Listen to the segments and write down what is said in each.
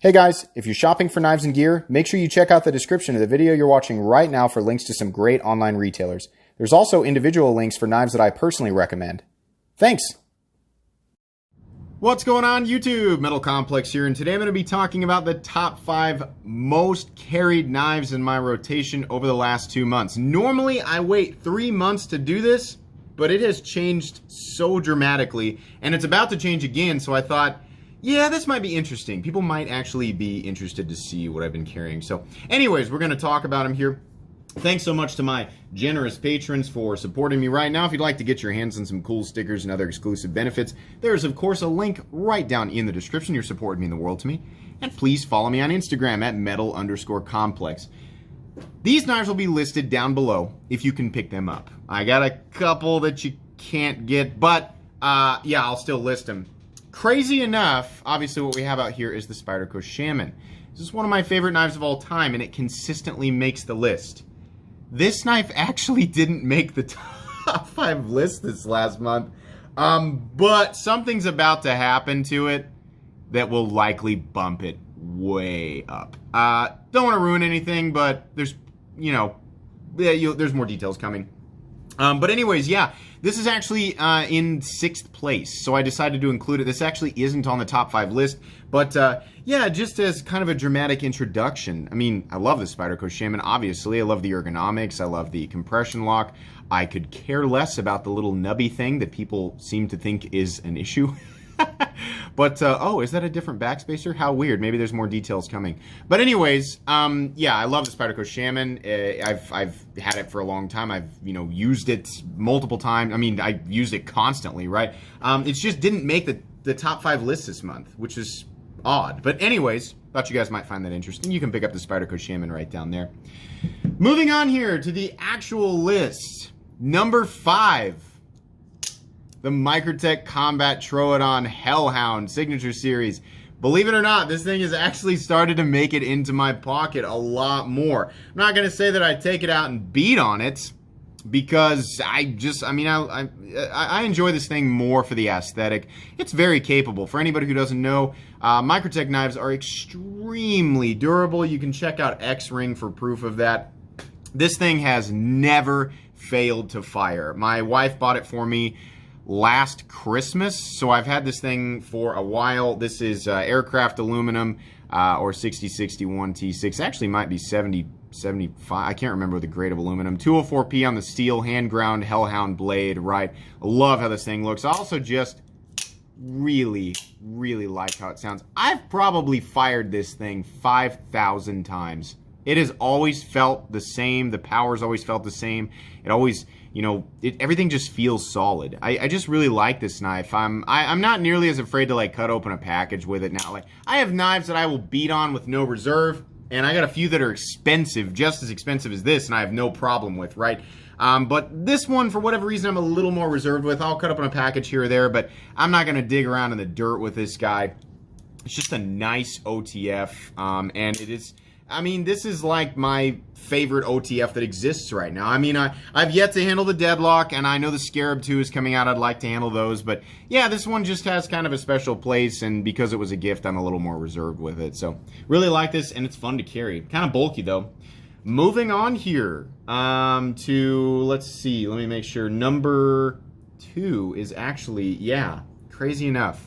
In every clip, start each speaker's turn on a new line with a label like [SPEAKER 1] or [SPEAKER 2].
[SPEAKER 1] Hey guys, if you're shopping for knives and gear, make sure you check out the description of the video you're watching right now for links to some great online retailers. There's also individual links for knives that I personally recommend. Thanks!
[SPEAKER 2] What's going on YouTube? Metal Complex here, and today I'm going to be talking about the top 5 most carried knives in my rotation over the last 2 months. Normally I wait 3 months to do this, but it has changed so dramatically, and it's about to change again, so I thought, yeah, this might be interesting. People might actually be interested to see what I've been carrying. So anyways, we're going to talk about them here. Thanks so much to my generous patrons for supporting me right now. If you'd like to get your hands on some cool stickers and other exclusive benefits, there's of course a link right down in the description. Your support would mean the world to me. And please follow me on Instagram at metal_complex. These knives will be listed down below if you can pick them up. I got a couple that you can't get, but yeah, I'll still list them. Crazy enough, obviously what we have out here is the Spyderco Shaman. This is one of my favorite knives of all time, and it consistently makes the list. This knife actually didn't make the top 5 list this last month, but something's about to happen to it that will likely bump it way up. Don't want to ruin anything, but there's, there's more details coming. But anyways, yeah, this is actually in 6th place, so I decided to include it. This actually isn't on the top 5 list, but yeah, just as kind of a dramatic introduction. I mean, I love the Spyderco Shaman, obviously. I love the ergonomics. I love the compression lock. I could care less about the little nubby thing that people seem to think is an issue. But, oh, is that a different backspacer? How weird. Maybe there's more details coming. But anyways, yeah, I love the Spyderco Shaman. I've had it for a long time. I've, used it multiple times. I mean, I used it constantly, right? It just didn't make the top 5 list this month, which is odd. But anyways, thought you guys might find that interesting. You can pick up the Spyderco Shaman right down there. Moving on here to the actual list. Number 5. The Microtech Combat Troodon Hellhound Signature Series. Believe it or not, this thing has actually started to make it into my pocket a lot more. I'm not going to say that I take it out and beat on it, because I enjoy this thing more for the aesthetic. It's very capable. For anybody who doesn't know, Microtech knives are extremely durable. You can check out X-Ring for proof of that. This thing has never failed to fire. My wife bought it for me last Christmas, so I've had this thing for a while. This is aircraft aluminum, or 6061 T6. Actually might be 7075. I can't remember the grade of aluminum. 204P on the steel, hand ground Hellhound blade, right? I love how this thing looks. I also just really like how it sounds. I've probably fired this thing 5,000 times. It has always felt the same. The power's always felt the same. It always, everything just feels solid. I just really like this knife. I'm not nearly as afraid to cut open a package with it now. I have knives that I will beat on with no reserve, and I got a few that are expensive, just as expensive as this, and I have no problem with, right? But this one, for whatever reason, I'm a little more reserved with. I'll cut open a package here or there, but I'm not gonna dig around in the dirt with this guy. It's just a nice OTF, and it is. I mean, this is like my favorite OTF that exists right now. I mean, I've yet to handle the Deadlock, and I know the Scarab 2 is coming out. I'd like to handle those, but yeah, this one just has kind of a special place, and because it was a gift, I'm a little more reserved with it. So, really like this, and it's fun to carry. Kind of bulky, though. Moving on here to, let's see, let me make sure. Number 2 is actually, yeah, crazy enough.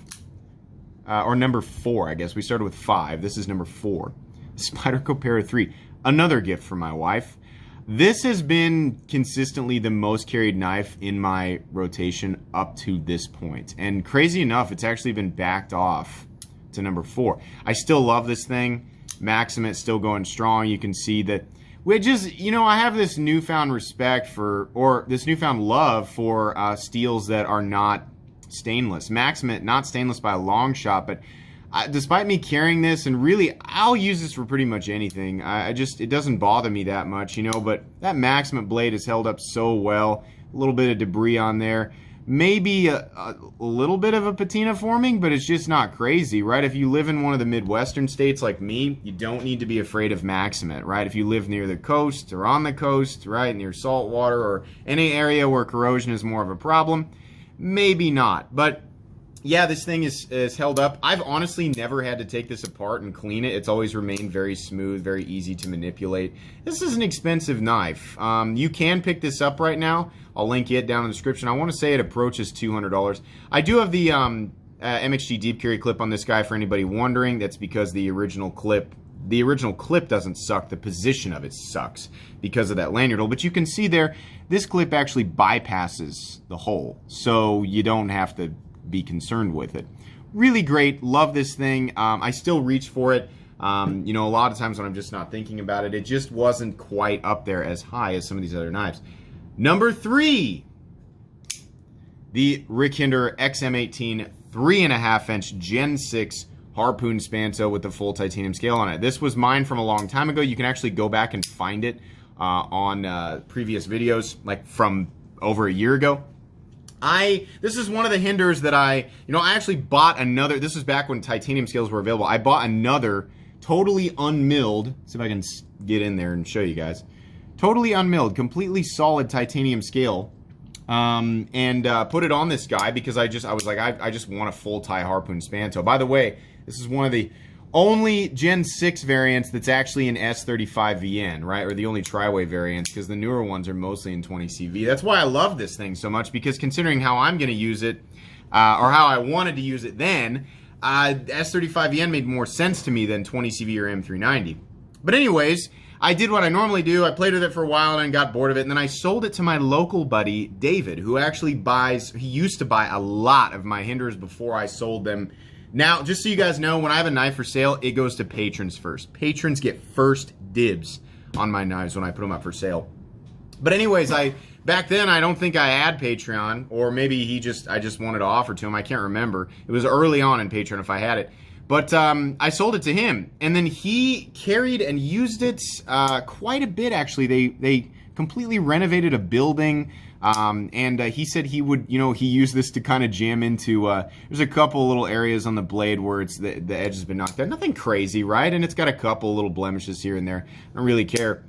[SPEAKER 2] Or number 4, I guess. We started with 5. This is number 4. Spyderco Para 3, another gift from my wife. This has been consistently the most carried knife in my rotation up to this point. And crazy enough, it's actually been backed off to number 4. I still love this thing. Maximit's still going strong. You can see that, which is, I have this newfound respect for, or this newfound love for steels that are not stainless. Maximit, not stainless by a long shot, but despite me carrying this, and really, I'll use this for pretty much anything. It doesn't bother me that much, but that Maximit blade has held up so well. A little bit of debris on there. Maybe a little bit of a patina forming, but it's just not crazy, right? If you live in one of the Midwestern states like me, you don't need to be afraid of Maximit, right? If you live near the coast or on the coast, right, near salt water or any area where corrosion is more of a problem, maybe not. But yeah, this thing is held up. I've honestly never had to take this apart and clean it. It's always remained very smooth, very easy to manipulate. This is an expensive knife. You can pick this up right now. I'll link it down in the description. I want to say it approaches $200. I do have the MXG deep carry clip on this guy for anybody wondering. That's because the original clip doesn't suck. The position of it sucks because of that lanyard hole. But you can see there, this clip actually bypasses the hole, so you don't have to be concerned with it. Really great. Love this thing. I still reach for it. You know, a lot of times when I'm just not thinking about it, it just wasn't quite up there as high as some of these other knives. Number 3, the Hinderer XM-18 3.5-inch Gen 6 Harpoon Spanto with the full titanium scale on it. This was mine from a long time ago. You can actually go back and find it on previous videos, like from over a year ago. This is one of the Hinderers that I actually bought another. This was back when titanium scales were available. I bought another totally unmilled. See if I can get in there and show you guys. Totally unmilled, completely solid titanium scale, and put it on this guy because I was like, I just want a full tie Harpoon Spanto. By the way, this is one of the only Gen 6 variants that's actually in S35VN, right? Or the only tri-way variants, because the newer ones are mostly in 20CV. That's why I love this thing so much, because considering how I'm going to use it, or how I wanted to use it then, S35VN made more sense to me than 20CV or M390. But anyways, I did what I normally do. I played with it for a while and got bored of it, and then I sold it to my local buddy, David, who actually he used to buy a lot of my Hinderers before I sold them. Now, just so you guys know, when I have a knife for sale, it goes to patrons first. Patrons get first dibs on my knives when I put them up for sale. But anyways, back then, I don't think I had Patreon, or maybe I just wanted to offer to him. I can't remember. It was early on in Patreon if I had it. But I sold it to him, and then he carried and used it quite a bit, actually. They completely renovated a building. And he said he would, he used this to kind of jam into, there's a couple little areas on the blade where the edge has been knocked out. Nothing crazy, right? And it's got a couple little blemishes here and there. I don't really care.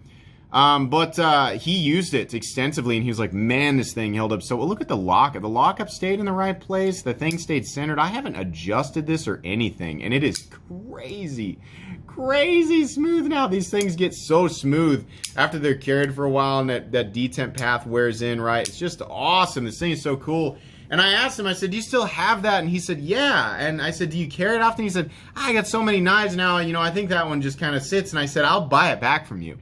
[SPEAKER 2] But he used it extensively, and he was like, man, this thing held up. So look at the lockup. The lockup stayed in the right place. The thing stayed centered. I haven't adjusted this or anything, and it is crazy smooth now. These things get so smooth after they're carried for a while, and that detemp path wears in, right? It's just awesome. This thing is so cool. And I asked him, I said, do you still have that? And he said, yeah. And I said, do you carry it often? He said, I got so many knives now, I think that one just kind of sits. And I said, I'll buy it back from you.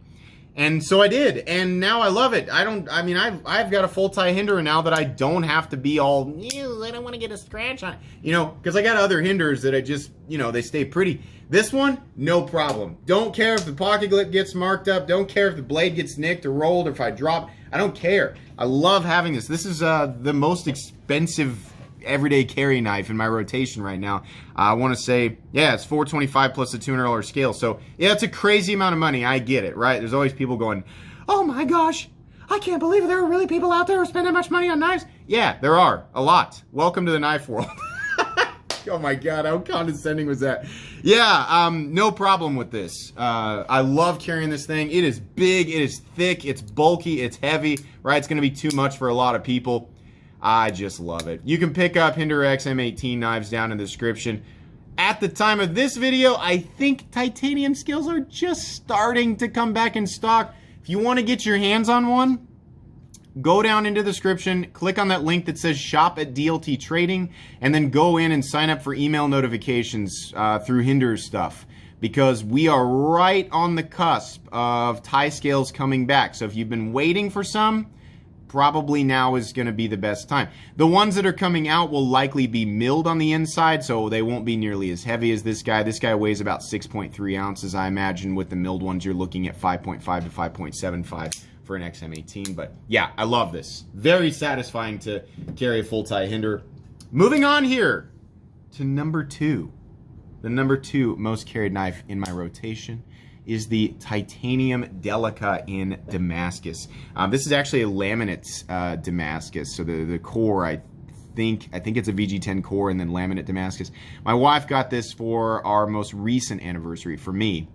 [SPEAKER 2] And so I did, and now I love it. I've got a full tie Hinderer now that I don't have to be all, I don't want to get a scratch on it, because I got other Hinderers that I just, they stay pretty. This one, no problem. Don't care if the pocket clip gets marked up. Don't care if the blade gets nicked or rolled or if I drop. I don't care. I love having this. This is the most expensive everyday carry knife in my rotation right now. I want to say, yeah, it's $425 plus a $200 scale. So yeah, it's a crazy amount of money. I get it, right? There's always people going, oh my gosh, I can't believe there are really people out there who spend that much money on knives. Yeah, there are a lot. Welcome to the knife world. Oh my God, how condescending was that? Yeah, no problem with this. I love carrying this thing. It is big, it is thick, it's bulky, it's heavy, right? It's gonna be too much for a lot of people. I just love it. You can pick up Hinderer XM-18 knives down in the description. At the time of this video, I think titanium scales are just starting to come back in stock. If you want to get your hands on one, go down into the description, click on that link that says Shop at DLT Trading, and then go in and sign up for email notifications through Hinderer stuff, because we are right on the cusp of tie scales coming back. So if you've been waiting for some, probably now is going to be the best time. The ones that are coming out will likely be milled on the inside, so they won't be nearly as heavy as this guy. This guy weighs about 6.3 ounces. I imagine with the milled ones, you're looking at 5.5 to 5.75 for an XM-18. But yeah, I love this. Very satisfying to carry a full tie Hinderer. Moving on here to number 2. The number 2 most carried knife in my rotation is the titanium Delica in Damascus. This is actually a laminate Damascus. So the core, I think it's a VG10 core and then laminate Damascus. My wife got this for our most recent anniversary for me.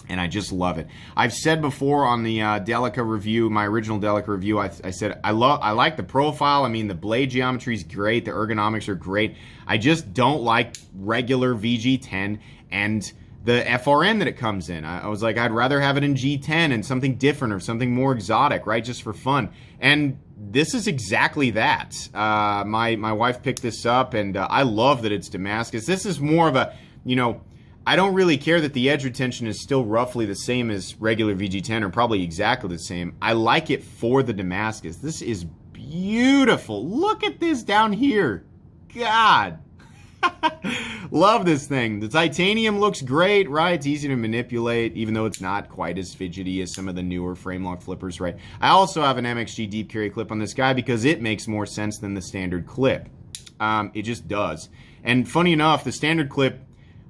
[SPEAKER 2] and I just love it. I've said before on the Delica review, my original Delica review, I said I like the profile. I mean, the blade geometry is great. The ergonomics are great. I just don't like regular VG10 and the FRN that it comes in. I was like, I'd rather have it in G10 and something different or something more exotic, right? Just for fun. And this is exactly that. My wife picked this up, and I love that it's Damascus. This is more of a, you know, I don't really care that the edge retention is still roughly the same as regular VG10, or probably exactly the same. I like it for the Damascus. This is beautiful. Look at this down here. God. Love this thing. The titanium looks great, right? It's easy to manipulate, even though it's not quite as fidgety as some of the newer frame lock flippers, right? I also have an MXG deep carry clip on this guy because it makes more sense than the standard clip. It just does. And funny enough, the standard clip,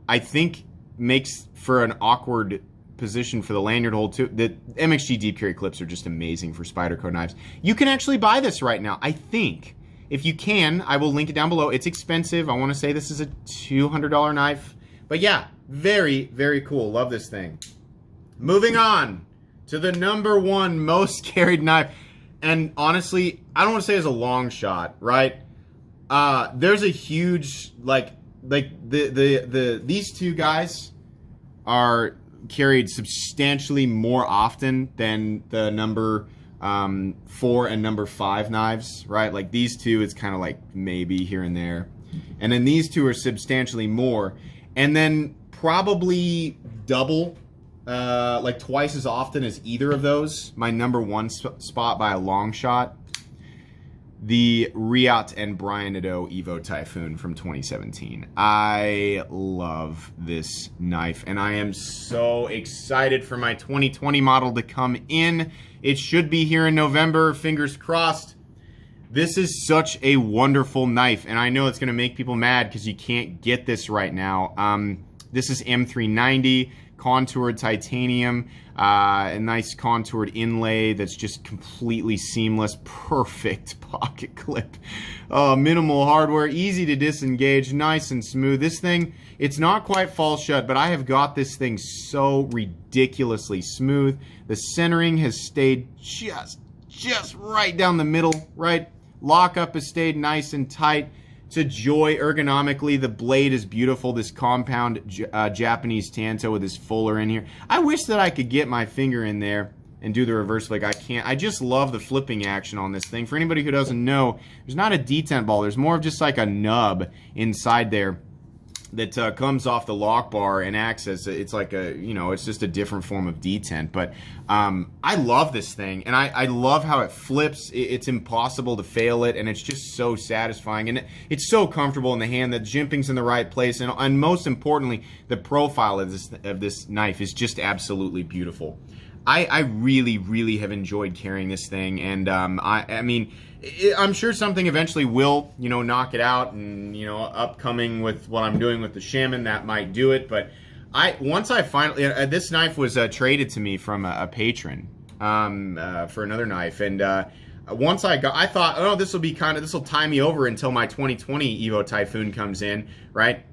[SPEAKER 2] I think, makes for an awkward position for the lanyard hole too. The MXG deep carry clips are just amazing for Spyderco knives. You can actually buy this right now, I think. If you can, I will link it down below. It's expensive. I want to say this is a $200 knife. But yeah, very, very cool. Love this thing. Moving on to the #1 most carried knife. And honestly, I don't want to say it's a long shot, right? There's a huge, these two guys are carried substantially more often than the number 4 and number 5 knives, right? Like these two, it's kind of like maybe here and there. And then these two are substantially more. And then probably double, like twice as often as either of those, my #1 spot by a long shot, the Riot and Brian Nadeau Evo Typhoon from 2017. I love this knife, and I am so excited for my 2020 model to come in. It should be here in November, fingers crossed. This is such a wonderful knife, and I know it's going to make people mad because you can't get this right now. This is M390, contoured titanium, a nice contoured inlay that's just completely seamless, perfect pocket clip. Minimal hardware, easy to disengage, nice and smooth. This thing, it's not quite fall shut, but I have got this thing so ridiculously smooth. The centering has stayed just right down the middle, right? Lockup has stayed nice and tight. It's a joy ergonomically. The blade is beautiful. This compound Japanese tanto with this fuller in here. I wish that I could get my finger in there and do the reverse flick. I can't. I just love the flipping action on this thing. For anybody who doesn't know, there's not a detent ball. There's more of just like a nub inside there that comes off the lock bar and acts as it's like a, you know, it's just a different form of detent. But I love this thing, and I love how it flips. It's impossible to fail it, and it's just so satisfying, and it's so comfortable in the hand. The jimping's in the right place, and most importantly, the profile of this knife is just absolutely beautiful. I really, really have enjoyed carrying this thing, and I mean, I'm sure something eventually will, you know, knock it out, and, you know, upcoming with what I'm doing with the Shaman, that might do it. But once I finally, this knife was traded to me from a patron for another knife, and once I thought, oh, this will tie me over until my 2020 Evo Typhoon comes in, right?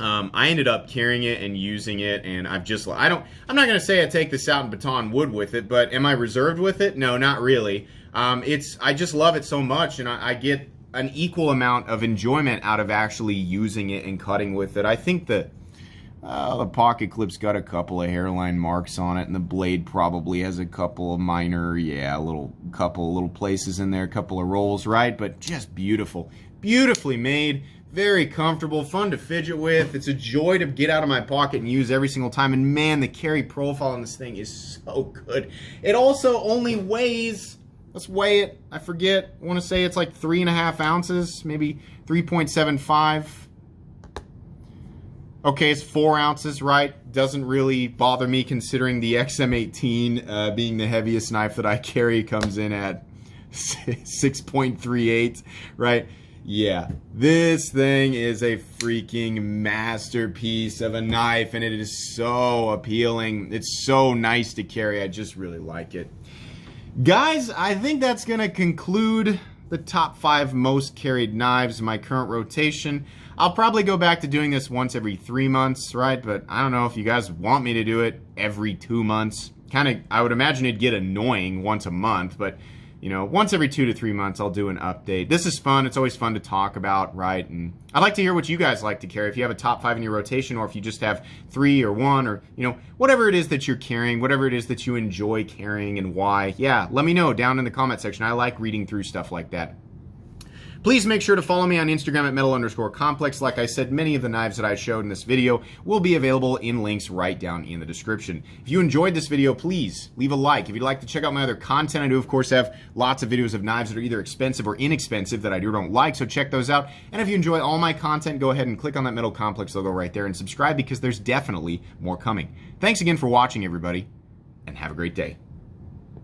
[SPEAKER 2] I ended up carrying it and using it, and I'm not going to say I take this out in baton wood with it, but am I reserved with it? No, not really. I just love it so much, and I get an equal amount of enjoyment out of actually using it and cutting with it. I think the pocket clip's got a couple of hairline marks on it, and the blade probably has a couple of minor, couple little places in there, a couple of rolls, right? But just beautiful. Beautifully made. Very comfortable, fun to fidget with. It's a joy to get out of my pocket and use every single time. And man, the carry profile on this thing is so good. It also only weighs, let's weigh it, I forget. I want to say it's like 3.5 ounces, maybe 3.75. Okay, it's 4 ounces, right? Doesn't really bother me considering the XM-18 being the heaviest knife that I carry comes in at 6.38, right? Yeah, this thing is a freaking masterpiece of a knife, and it is so appealing. It's so nice to carry. I just really like it. Guys, I think that's going to conclude the top 5 most carried knives in my current rotation. I'll probably go back to doing this once every 3 months, right? But I don't know if you guys want me to do it every 2 months. Kind of, I would imagine it'd get annoying once a month, but you know, once every 2 to 3 months, I'll do an update. This is fun. It's always fun to talk about, right? And I'd like to hear what you guys like to carry. If you have a top 5 in your rotation, or if you just have 3 or 1, or, you know, whatever it is that you're carrying, whatever it is that you enjoy carrying and why, yeah, let me know down in the comment section. I like reading through stuff like that. Please make sure to follow me on Instagram at metal_complex. Like I said, many of the knives that I showed in this video will be available in links right down in the description. If you enjoyed this video, please leave a like. If you'd like to check out my other content, I do, of course, have lots of videos of knives that are either expensive or inexpensive that I do or don't like, so check those out. And if you enjoy all my content, go ahead and click on that Metal Complex logo right there and subscribe, because there's definitely more coming. Thanks again for watching, everybody, and have a great day.